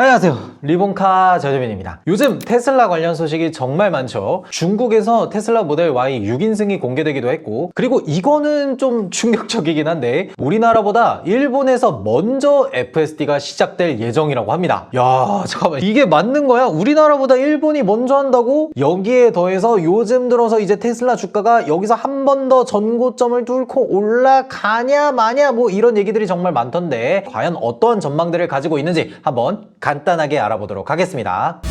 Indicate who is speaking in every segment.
Speaker 1: 안녕하세요, 리본카 저재민입니다. 요즘 테슬라 관련 소식이 정말 많죠. 중국에서 테슬라 모델 Y 6인승이 공개되기도 했고, 그리고 이거는 좀 충격적이긴 한데 우리나라보다 일본에서 먼저 FSD가 시작될 예정이라고 합니다. 야, 잠깐만, 이게 맞는 거야? 우리나라보다 일본이 먼저 한다고? 여기에 더해서 요즘 들어서 이제 테슬라 주가가 여기서 한 번 더 전고점을 뚫고 올라가냐 마냐 뭐 이런 얘기들이 정말 많던데, 과연 어떠한 전망들을 가지고 있는지 한번 간단하게 알아보도록 하겠습니다.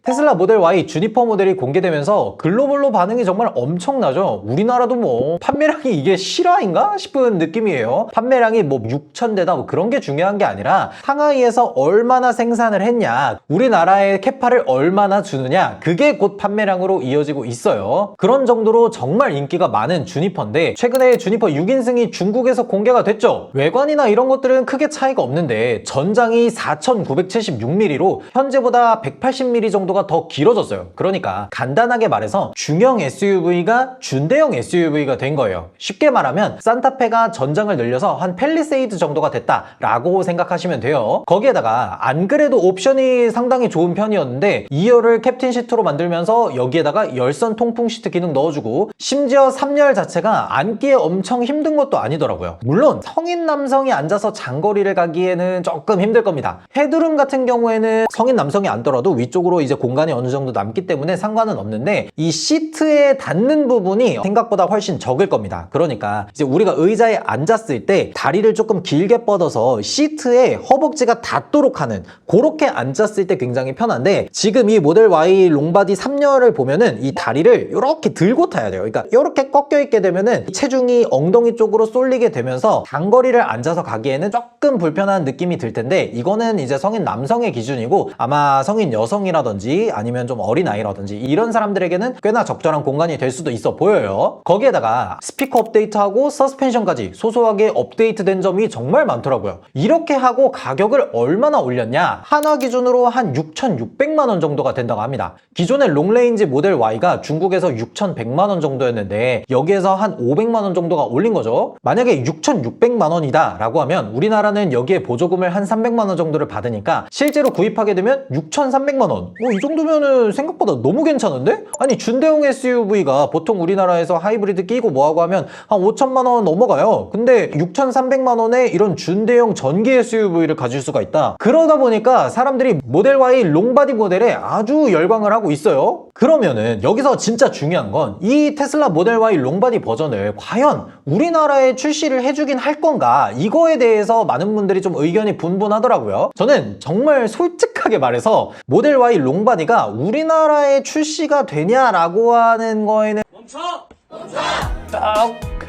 Speaker 1: 테슬라 모델 Y 주니퍼 모델이 공개되면서 글로벌로 반응이 정말 엄청나죠. 우리나라도 뭐 판매량이 이게 실화인가 싶은 느낌이에요. 판매량이 뭐 6,000대다 뭐 그런 게 중요한 게 아니라 상하이에서 얼마나 생산을 했냐, 우리나라의 캐파를 얼마나 주느냐, 그게 곧 판매량으로 이어지고 있어요. 그런 정도로 정말 인기가 많은 주니퍼인데, 최근에 주니퍼 6인승이 중국에서 공개가 됐죠. 외관이나 이런 것들은 크게 차이가 없는데 전장이 4,976mm로 현재보다 180mm 정도 더 길어졌어요. 그러니까 간단하게 말해서 중형 SUV가 준대형 SUV가 된 거예요. 쉽게 말하면 산타페가 전장을 늘려서 한 팰리세이드 정도가 됐다라고 생각하시면 돼요. 거기에다가 안 그래도 옵션이 상당히 좋은 편이었는데 2열을 캡틴 시트로 만들면서 여기에다가 열선 통풍 시트 기능 넣어주고, 심지어 3열 자체가 앉기에 엄청 힘든 것도 아니더라고요. 물론 성인 남성이 앉아서 장거리를 가기에는 조금 힘들 겁니다. 헤드룸 같은 경우에는 성인 남성이 앉더라도 위쪽으로 이제 공간이 어느 정도 남기 때문에 상관은 없는데, 이 시트에 닿는 부분이 생각보다 훨씬 적을 겁니다. 그러니까 이제 우리가 의자에 앉았을 때 다리를 조금 길게 뻗어서 시트에 허벅지가 닿도록 하는, 그렇게 앉았을 때 굉장히 편한데, 지금 이 모델 Y 롱바디 3열을 보면은 이 다리를 이렇게 들고 타야 돼요. 그러니까 이렇게 꺾여 있게 되면은 체중이 엉덩이 쪽으로 쏠리게 되면서 장거리를 앉아서 가기에는 조금 불편한 느낌이 들 텐데, 이거는 이제 성인 남성의 기준이고 아마 성인 여성이라든지 아니면 좀 어린아이라든지 이런 사람들에게는 꽤나 적절한 공간이 될 수도 있어 보여요. 거기에다가 스피커 업데이트하고 서스펜션까지 소소하게 업데이트된 점이 정말 많더라고요. 이렇게 하고 가격을 얼마나 올렸냐, 한화 기준으로 한 6,600만 원 정도가 된다고 합니다. 기존의 롱레인지 모델 Y가 중국에서 6,100만 원 정도였는데 여기에서 한 500만 원 정도가 올린 거죠. 만약에 6,600만 원이다 라고 하면 우리나라는 여기에 보조금을 한 300만 원 정도를 받으니까 실제로 구입하게 되면 6,300만 원. 이 정도면은 생각보다 너무 괜찮은데? 아니, 준대형 SUV가 보통 우리나라에서 하이브리드 끼고 뭐하고 하면 한 5천만 원 넘어가요. 근데 6,300만 원에 이런 준대형 전기 SUV를 가질 수가 있다. 그러다 보니까 사람들이 모델 Y 롱바디 모델에 아주 열광을 하고 있어요. 그러면은 여기서 진짜 중요한 건 이 테슬라 모델 Y 롱바디 버전을 과연 우리나라에 출시를 해주긴 할 건가, 이거에 대해서 많은 분들이 좀 의견이 분분하더라고요. 저는 정말 솔직하게 말해서 모델 Y 롱바디가 우리나라에 출시가 되냐라고 하는 거에는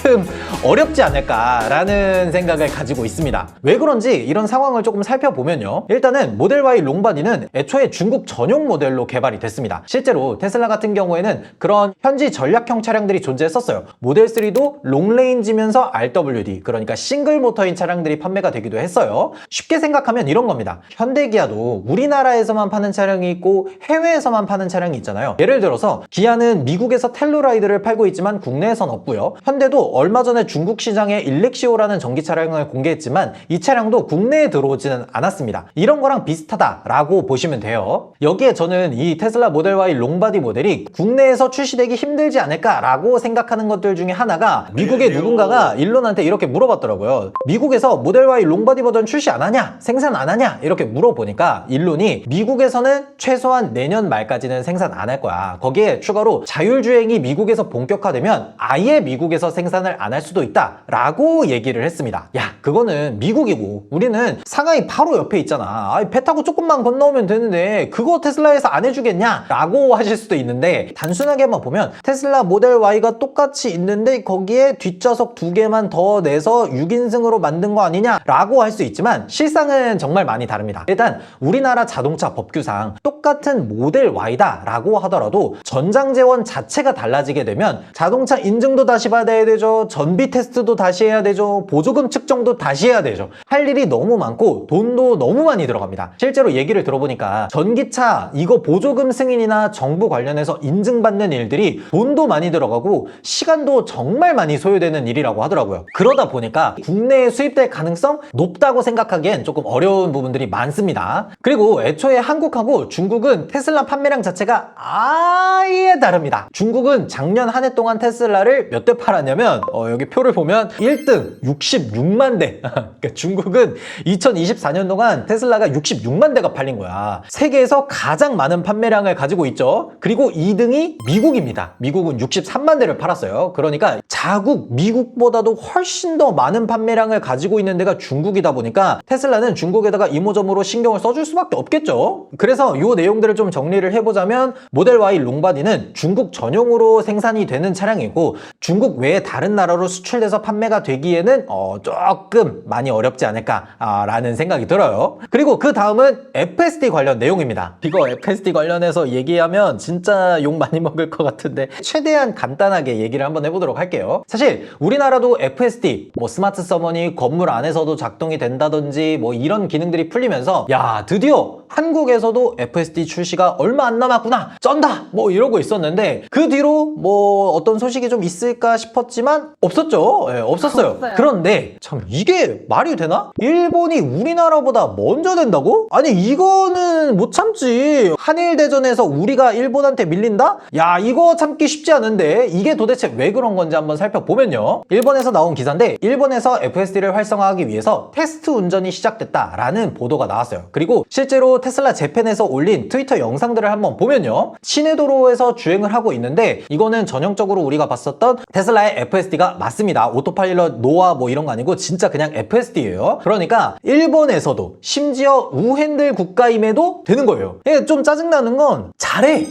Speaker 1: 조금 어렵지 않을까라는 생각을 가지고 있습니다. 왜 그런지 이런 상황을 조금 살펴보면요, 일단은 모델 Y 롱바디는 애초에 중국 전용 모델로 개발이 됐습니다. 실제로 테슬라 같은 경우에는 그런 현지 전략형 차량들이 존재했었어요. 모델 3도 롱레인지면서 RWD, 그러니까 싱글 모터인 차량들이 판매가 되기도 했어요. 쉽게 생각하면 이런 겁니다. 현대기아도 우리나라에서만 파는 차량이 있고 해외에서만 파는 차량이 있잖아요. 예를 들어서 기아는 미국에서 텔루라이드를 팔고 있지만 국내에선 없고요. 현대도 얼마 전에 중국 시장에 일렉시오라는 전기 차량을 공개했지만 이 차량도 국내에 들어오지는 않았습니다. 이런 거랑 비슷하다라고 보시면 돼요. 여기에 저는 이 테슬라 모델 Y 롱바디 모델이 국내에서 출시되기 힘들지 않을까라고 생각하는 것들 중에 하나가, 미국의 누군가가 일론한테 이렇게 물어봤더라고요. 미국에서 모델 Y 롱바디 버전 출시 안 하냐? 생산 안 하냐? 이렇게 물어보니까 일론이 미국에서는 최소한 내년 말까지는 생산 안 할 거야. 거기에 추가로 자율주행이 미국에서 본격화되면 아예 미국에서 생산을 안 할 수도 있다 라고 얘기를 했습니다. 야, 그거는 미국이고 우리는 상하이 바로 옆에 있잖아. 배 타고 조금만 건너오면 되는데 그거 테슬라에서 안 해주겠냐? 라고 하실 수도 있는데, 단순하게만 보면 테슬라 모델 Y가 똑같이 있는데 거기에 뒷좌석 2개만 더 내서 6인승으로 만든 거 아니냐? 라고 할 수 있지만 실상은 정말 많이 다릅니다. 일단 우리나라 자동차 법규상 똑같은 모델 Y다 라고 하더라도 전장 재원 자체가 달라지게 되면 자동차 인증도 수리도 다시 받아야 되죠. 전비 테스트도 다시 해야 되죠. 보조금 측정도 다시 해야 되죠. 할 일이 너무 많고 돈도 너무 많이 들어갑니다. 실제로 얘기를 들어보니까 전기차 이거 보조금 승인이나 정부 관련해서 인증받는 일들이 돈도 많이 들어가고 시간도 정말 많이 소요되는 일이라고 하더라고요. 그러다 보니까 국내에 수입될 가능성 높다고 생각하기엔 조금 어려운 부분들이 많습니다. 그리고 애초에 한국하고 중국은 테슬라 판매량 자체가 아예 다릅니다. 중국은 작년 한 해 동안 테슬라를 몇 대 팔았냐면 여기 표를 보면 1등 66만 대. 그러니까 중국은 2024년 동안 테슬라가 66만 대가 팔린 거야. 세계에서 가장 많은 판매량을 가지고 있죠. 그리고 2등이 미국입니다. 미국은 63만 대를 팔았어요. 그러니까 자국 미국보다도 훨씬 더 많은 판매량을 가지고 있는 데가 중국이다 보니까 테슬라는 중국에다가 이모저모로 신경을 써줄 수밖에 없겠죠. 그래서 이 내용들을 좀 정리를 해보자면 모델 Y 롱바디는 중국 전용으로 생산이 되는 차량이고 중국 외에 다른 나라로 수출돼서 판매가 되기에는 조금 많이 어렵지 않을까라는 생각이 들어요. 그리고 그 다음은 FSD 관련 내용입니다. 이거 FSD 관련해서 얘기하면 진짜 욕 많이 먹을 것 같은데 최대한 간단하게 얘기를 한번 해보도록 할게요. 사실 우리나라도 FSD 뭐 스마트 서머니 건물 안에서도 작동이 된다든지 뭐 이런 기능들이 풀리면서 야 드디어 한국에서도 FSD 출시가 얼마 안 남았구나 쩐다 뭐 이러고 있었는데 그 뒤로 뭐 어떤 소식이 좀 있을까 싶었지만 없었죠. 네, 없었어요. 그런데 참 이게 말이 되나? 일본이 우리나라보다 먼저 된다고? 아니 이거는 못 참지. 한일 대전에서 우리가 일본한테 밀린다? 야 이거 참기 쉽지 않은데 이게 도대체 왜 그런 건지 한번 살펴보면요. 일본에서 나온 기사인데 일본에서 FSD를 활성화하기 위해서 테스트 운전이 시작됐다라는 보도가 나왔어요. 그리고 실제로 테슬라 재팬에서 올린 트위터 영상들을 한번 보면요. 시내도로에서 주행을 하고 있는데 이거는 전형적으로 우리가 봤었던 테슬라의 FSD가 맞습니다. 오토파일럿 노아 뭐 이런 거 아니고 진짜 그냥 FSD예요. 그러니까 일본에서도 심지어 우핸들 국가임에도 되는 거예요. 좀 짜증나는 건 잘해.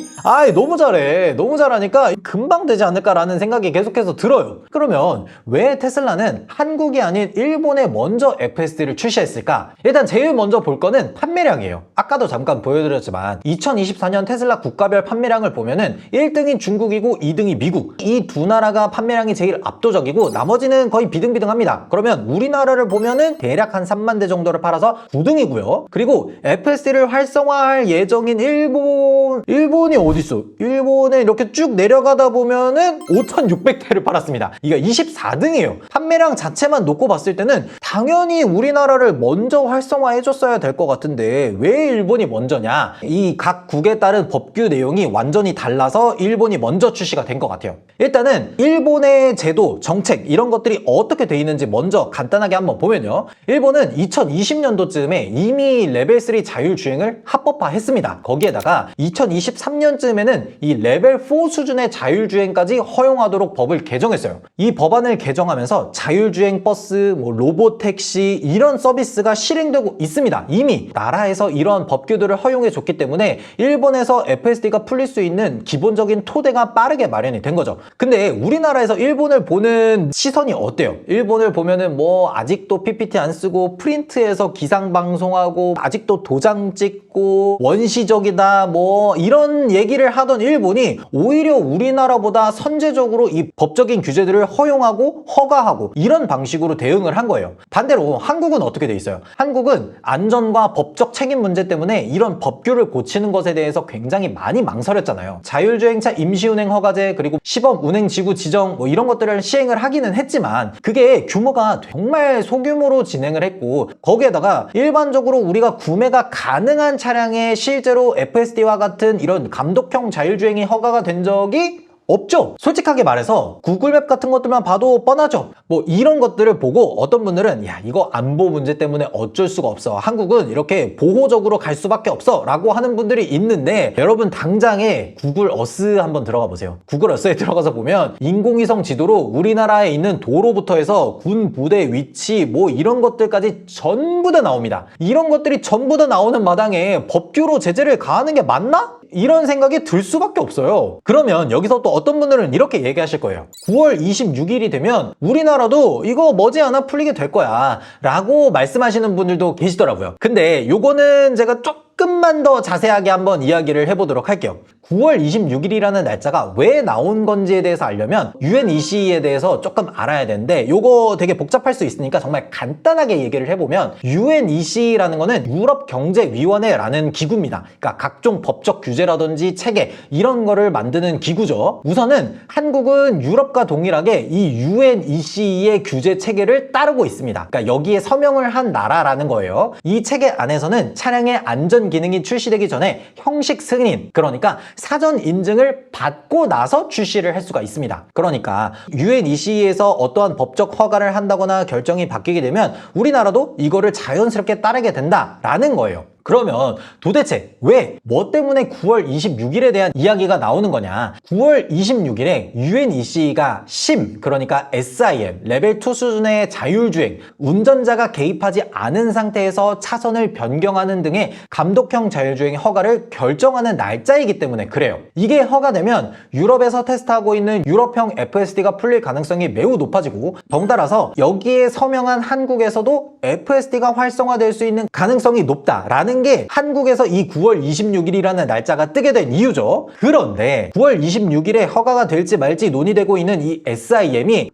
Speaker 1: 너무 잘해. 너무 잘하니까 금방 되지 않을까라는 생각이 계속해서 들어요. 그러면 왜 테슬라는 한국이 아닌 일본에 먼저 FSD를 출시했을까? 일단 제일 먼저 볼 거는 판매량이에요. 아까도 잠깐 보여드렸지만 2024년 테슬라 국가별 판매량을 보면은 1등이 중국이고 2등이 미국. 이 두 나라가 판매량이 제일 압도적이고 나머지는 거의 비등비등합니다. 그러면 우리나라를 보면은 대략 한 3만 대 정도를 팔아서 9등이고요. 그리고 FSD를 활성화할 예정인 일본이 어딨어? 일본에 이렇게 쭉 내려가다 보면은 5,600대를 팔았습니다. 이게 24등이에요. 판매량 자체만 놓고 봤을 때는 당연히 우리나라를 먼저 활성화해줬어야 될 것 같은데 왜 일본이 먼저냐? 이 각 국에 따른 법규 내용이 완전히 달라서 일본이 먼저 출시가 된 것 같아요. 일단은 일본의 제도, 정책 이런 것들이 어떻게 돼 있는지 먼저 간단하게 한번 보면요. 일본은 2020년도쯤에 이미 레벨 3 자율주행을 합법화했습니다. 거기에다가 2023년쯤에는 이 레벨 4 수준의 자율주행까지 허용하도록 법을 개정했어요. 이 법안을 개정하면서 자율주행 버스, 뭐 로보택시 이런 서비스가 실행되고 있습니다. 이미 나라에서 이런 법규들을 허용해 줬기 때문에 일본에서 FSD가 풀릴 수 있는 기본적인 토대가 빠르게 마련이 된 거죠. 근데 우리나라에서 일본을 보는 시선이 어때요? 일본을 보면은 뭐 아직도 PPT 안 쓰고 프린트해서 기상 방송하고 아직도 도장 찍고 원시적이다 뭐 이런 얘기를 하던 일본이 오히려 우리나라보다 선제적으로 이 법적인 규제들을 허용하고 허가하고 이런 방식으로 대응을 한 거예요. 반대로 한국은 어떻게 돼 있어요? 한국은 안전과 법적 책임 문제 때문에 이런 법규를 고치는 것에 대해서 굉장히 많이 망설였잖아요. 자율주행차 임시운행 허가제 그리고 시범 운행지구 지정 뭐 이런 것들을 시행을 하기는 했지만 그게 규모가 정말 소규모로 진행을 했고 거기에다가 일반적으로 우리가 구매가 가능한 차량에 실제로 FSD와 같은 이런 감독형 자율주행이 허가가 된 적이 없죠. 솔직하게 말해서 구글맵 같은 것들만 봐도 뻔하죠. 뭐 이런 것들을 보고 어떤 분들은 야 이거 안보 문제 때문에 어쩔 수가 없어. 한국은 이렇게 보호적으로 갈 수밖에 없어 라고 하는 분들이 있는데 여러분 당장에 구글 어스 한번 들어가 보세요. 구글 어스에 들어가서 보면 인공위성 지도로 우리나라에 있는 도로부터 해서 군 부대 위치 뭐 이런 것들까지 전부 다 나옵니다. 이런 것들이 전부 다 나오는 마당에 법규로 제재를 가하는 게 맞나? 이런 생각이 들 수밖에 없어요. 그러면 여기서 또 어떤 분들은 이렇게 얘기하실 거예요. 9월 26일이 되면 우리나라도 이거 머지않아 풀리게 될 거야 라고 말씀하시는 분들도 계시더라고요. 근데 요거는 제가 조금 조금만 더 자세하게 한번 이야기를 해보도록 할게요. 9월 26일이라는 날짜가 왜 나온 건지에 대해서 알려면 UNECE에 대해서 조금 알아야 되는데 요거 되게 복잡할 수 있으니까 정말 간단하게 얘기를 해보면 UNECE라는 거는 유럽경제위원회라는 기구입니다. 그러니까 각종 법적 규제라든지 체계 이런 거를 만드는 기구죠. 우선은 한국은 유럽과 동일하게 이 UNECE의 규제 체계를 따르고 있습니다. 그러니까 여기에 서명을 한 나라라는 거예요. 이 체계 안에서는 차량의 안전 기능이 출시되기 전에 형식 승인, 그러니까 사전 인증을 받고 나서 출시를 할 수가 있습니다. 그러니까 UNECE에서 어떠한 법적 허가를 한다거나 결정이 바뀌게 되면 우리나라도 이거를 자연스럽게 따르게 된다라는 거예요. 그러면 도대체 왜, 뭐 때문에 9월 26일에 대한 이야기가 나오는 거냐? 9월 26일에 UNECE가 심, 그러니까 SIM, 레벨 2 수준의 자율주행, 운전자가 개입하지 않은 상태에서 차선을 변경하는 등의 감독형 자율주행 허가를 결정하는 날짜이기 때문에 그래요. 이게 허가되면 유럽에서 테스트하고 있는 유럽형 FSD가 풀릴 가능성이 매우 높아지고, 덩달아서 여기에 서명한 한국에서도 FSD가 활성화될 수 있는 가능성이 높다라는 게 한국에서 이 9월 26일이라는 날짜가 뜨게 된 이유죠. 그런데 9월 26일에 허가가 될지 말지 논의되고 있는 이 SIM이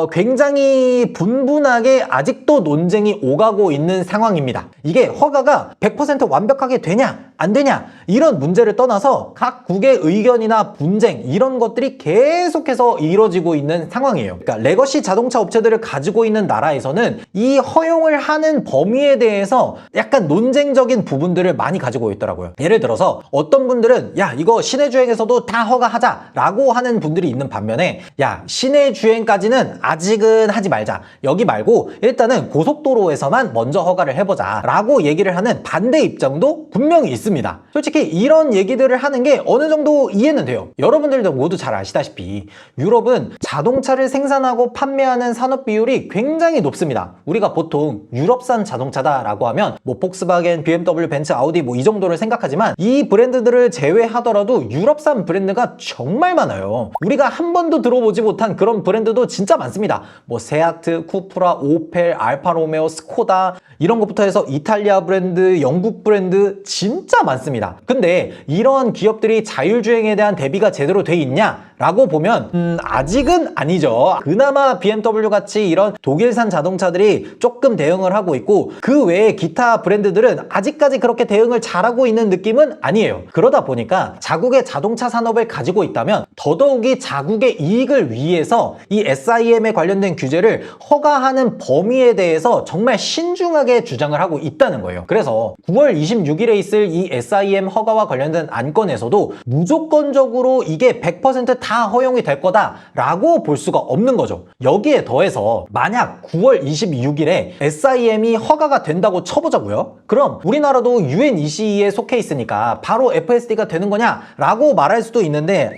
Speaker 1: 굉장히 분분하게 아직도 논쟁이 오가고 있는 상황입니다. 이게 허가가 100% 완벽하게 되냐 안 되냐 이런 문제를 떠나서 각국의 의견이나 분쟁 이런 것들이 계속해서 이루어지고 있는 상황이에요. 그러니까 레거시 자동차 업체들을 가지고 있는 나라에서는 이 허용을 하는 범위에 대해서 약간 논쟁적인 부분들을 많이 가지고 있더라고요. 예를 들어서 어떤 분들은 야 이거 시내 주행에서도 다 허가하자 라고 하는 분들이 있는 반면에 야 시내 주행까지는 아직은 하지 말자, 여기 말고 일단은 고속도로에서만 먼저 허가를 해보자 라고 얘기를 하는 반대 입장도 분명히 있습니다. 솔직히 이런 얘기들을 하는 게 어느 정도 이해는 돼요. 여러분들도 모두 잘 아시다시피 유럽은 자동차를 생산하고 판매하는 산업 비율이 굉장히 높습니다. 우리가 보통 유럽산 자동차다 라고 하면 뭐 폭스바겐, BMW, 벤츠, 아우디 뭐 이 정도를 생각하지만 이 브랜드들을 제외하더라도 유럽산 브랜드가 정말 많아요. 우리가 한 번도 들어보지 못한 그런 브랜드도 진짜 많습니다. 뭐 세아트, 쿠프라, 오펠, 알파로메오, 스코다 이런 것부터 해서 이탈리아 브랜드, 영국 브랜드 진짜 많습니다. 근데 이런 기업들이 자율주행에 대한 대비가 제대로 돼 있냐? 라고 보면 아직은 아니죠. 그나마 BMW 같이 이런 독일산 자동차들이 조금 대응을 하고 있고 그 외에 기타 브랜드들은 아직까지 그렇게 대응을 잘하고 있는 느낌은 아니에요. 그러다 보니까 자국의 자동차 산업을 가지고 있다면 더더욱이 자국의 이익을 위해서 이 SIM에 관련된 규제를 허가하는 범위에 대해서 정말 신중하게 주장을 하고 있다는 거예요. 그래서 9월 26일에 있을 이 SIM 허가와 관련된 안건에서도 무조건적으로 이게 100% 다 허용이 될 거다라고 볼 수가 없는 거죠. 여기에 더해서 만약 9월 26일에 SIM이 허가가 된다고 쳐보자고요. 그럼 우리나라도 UNECE에 속해 있으니까 바로 FSD가 되는 거냐라고 말할 수도 있는데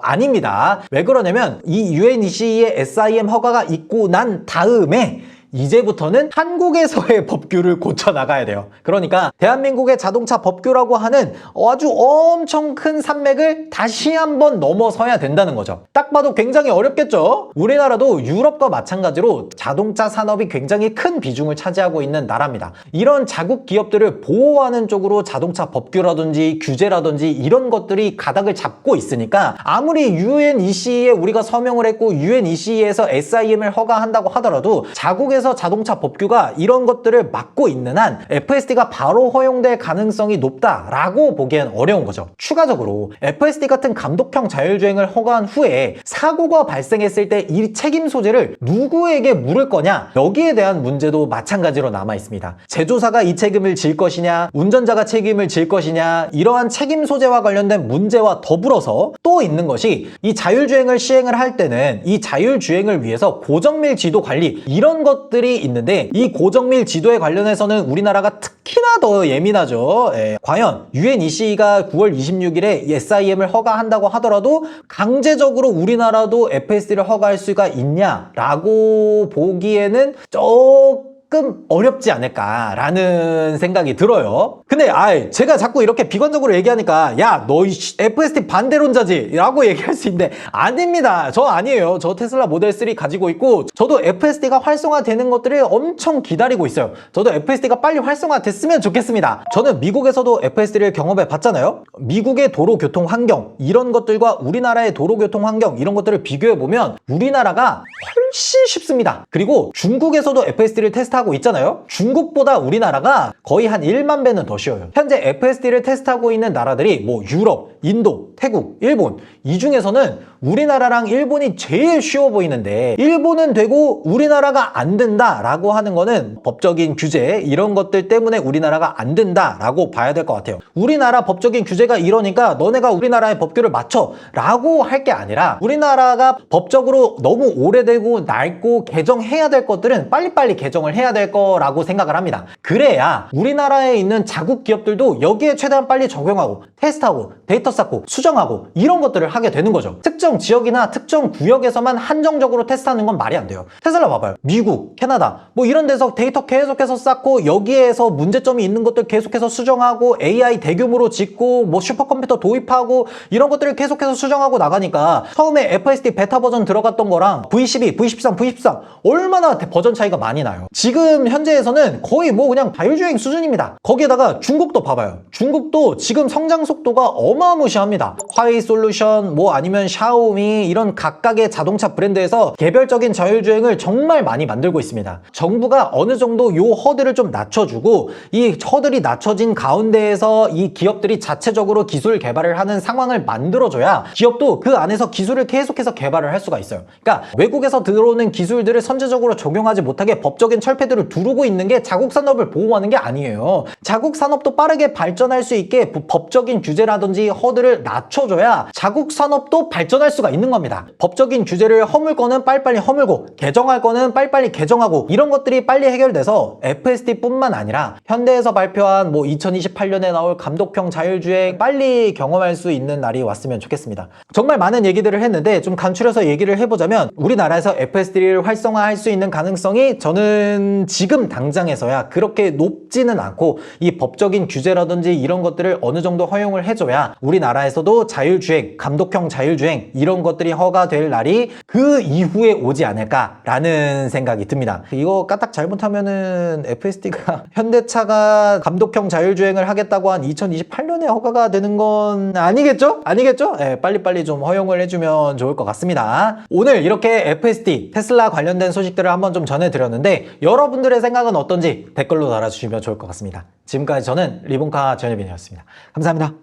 Speaker 1: 아닙니다. 왜 그러냐면 이 UNECE의 SIM 허가가 있고 난 다음에 이제부터는 한국에서의 법규를 고쳐나가야 돼요. 그러니까 대한민국의 자동차 법규라고 하는 아주 엄청 큰 산맥을 다시 한번 넘어서야 된다는 거죠. 딱 봐도 굉장히 어렵겠죠? 우리나라도 유럽과 마찬가지로 자동차 산업이 굉장히 큰 비중을 차지하고 있는 나라입니다. 이런 자국 기업들을 보호하는 쪽으로 자동차 법규라든지 규제라든지 이런 것들이 가닥을 잡고 있으니까 아무리 UNECE에 우리가 서명을 했고 UNECE에서 SIM을 허가한다고 하더라도 자국에서 자동차 법규가 이런 것들을 막고 있는 한 FSD가 바로 허용될 가능성이 높다라고 보기엔 어려운 거죠. 추가적으로 FSD 같은 감독형 자율주행을 허가한 후에 사고가 발생했을 때 이 책임 소재를 누구에게 물을 거냐, 여기에 대한 문제도 마찬가지로 남아 있습니다. 제조사가 이 책임을 질 것이냐, 운전자가 책임을 질 것이냐, 이러한 책임 소재와 관련된 문제와 더불어서 또 있는 것이 이 자율주행을 시행을 할 때는 이 자율주행을 위해서 고정밀 지도 관리 이런 것들이 있는데 이 고정밀 지도에 관련해서는 우리나라가 특히나 더 예민하죠. 과연 UNECE가 9월 26일에 SIM을 허가한다고 하더라도 강제적으로 우리나라도 FSD를 허가할 수가 있냐라고 보기에는 조금 조금 어렵지 않을까라는 생각이 들어요. 근데 제가 자꾸 이렇게 비관적으로 얘기하니까 야, 너 FSD 반대론자지 라고 얘기할 수 있는데 아닙니다. 저 아니에요. 저 테슬라 모델 3 가지고 있고 저도 FSD가 활성화되는 것들을 엄청 기다리고 있어요. 저도 FSD가 빨리 활성화됐으면 좋겠습니다. 저는 미국에서도 FSD를 경험해 봤잖아요. 미국의 도로교통 환경 이런 것들과 우리나라의 도로교통 환경 이런 것들을 비교해 보면 우리나라가 훨씬 쉽습니다. 그리고 중국에서도 FSD를 테스트하고 있잖아요. 중국보다 우리나라가 거의 한 1만 배는 더 쉬워요. 현재 FSD를 테스트하고 있는 나라들이 뭐 유럽, 인도, 태국, 일본 이 중에서는 우리나라랑 일본이 제일 쉬워 보이는데 일본은 되고 우리나라가 안 된다라고 하는 거는 법적인 규제 이런 것들 때문에 우리나라가 안 된다라고 봐야 될 것 같아요. 우리나라 법적인 규제가 이러니까 너네가 우리나라의 법규를 맞춰 라고 할 게 아니라 우리나라가 법적으로 너무 오래되고 낡고 개정해야 될 것들은 빨리빨리 개정을 해야 될 거라고 생각을 합니다. 그래야 우리나라에 있는 자국 기업들도 여기에 최대한 빨리 적용하고 테스트하고 데이터 쌓고 수정하고 이런 것들을 하게 되는 거죠. 특정 지역이나 특정 구역에서만 한정적으로 테스트하는 건 말이 안 돼요. 테슬라 봐봐요. 미국, 캐나다 뭐 이런 데서 데이터 계속해서 쌓고 여기에서 문제점이 있는 것들 계속해서 수정하고 AI 대규모로 짓고 뭐 슈퍼컴퓨터 도입하고 이런 것들을 계속해서 수정하고 나가니까 처음에 FSD 베타 버전 들어갔던 거랑 V12, V13, V14 얼마나 버전 차이가 많이 나요. 지금 현재에서는 거의 뭐 그냥 자율주행 수준입니다. 거기에다가 중국도 봐봐요. 중국도 지금 성장 속도가 어마무시합니다. 화웨이 솔루션 뭐 아니면 샤오미 이런 각각의 자동차 브랜드에서 개별적인 자율주행을 정말 많이 만들고 있습니다. 정부가 어느 정도 요 허들을 좀 낮춰주고 이 허들이 낮춰진 가운데에서 이 기업들이 자체적으로 기술 개발을 하는 상황을 만들어줘야 기업도 그 안에서 기술을 계속해서 개발을 할 수가 있어요. 그러니까 외국에서 들어오는 기술들을 선제적으로 적용하지 못하게 법적인 철폐들을 두르고 있는 게 자국 산업을 보호하는 게 아니에요. 자국 산업도 빠르게 발전할 수 있게 법적인 규제라든지 허들을 낮춰줘야 자국 산업도 발전할 수가 있는 겁니다. 법적인 규제를 허물 거는 빨리빨리 허물고 개정할 거는 빨리빨리 개정하고 이런 것들이 빨리 해결돼서 FSD뿐만 아니라 현대에서 발표한 뭐 2028년에 나올 감독형 자율주행 빨리 경험할 수 있는 날이 왔으면 좋겠습니다. 정말 많은 얘기들을 했는데 좀 간추려서 얘기를 해보자면 우리나라에서 FSD를 활성화할 수 있는 가능성이 저는 지금 당장에서야 그렇게 높지는 않고 이 법적인 규제라든지 이런 것들을 어느 정도 허용을 해줘야 우리나라에서도 자율주행, 감독형 자율주행 이런 것들이 허가될 날이 그 이후에 오지 않을까라는 생각이 듭니다. 이거 까딱 잘못하면은 FSD가 현대차가 감독형 자율주행을 하겠다고 한 2028년에 허가가 되는 건 아니겠죠? 아니겠죠? 네, 빨리빨리 좀 허용을 해주면 좋을 것 같습니다. 오늘 이렇게 FSD, 테슬라 관련된 소식들을 한번 좀 전해드렸는데 여러분들의 생각은 어떤지 댓글로 달아주시면 좋을 것 같습니다. 지금까지 저는 리본카 전혜빈이었습니다. 감사합니다.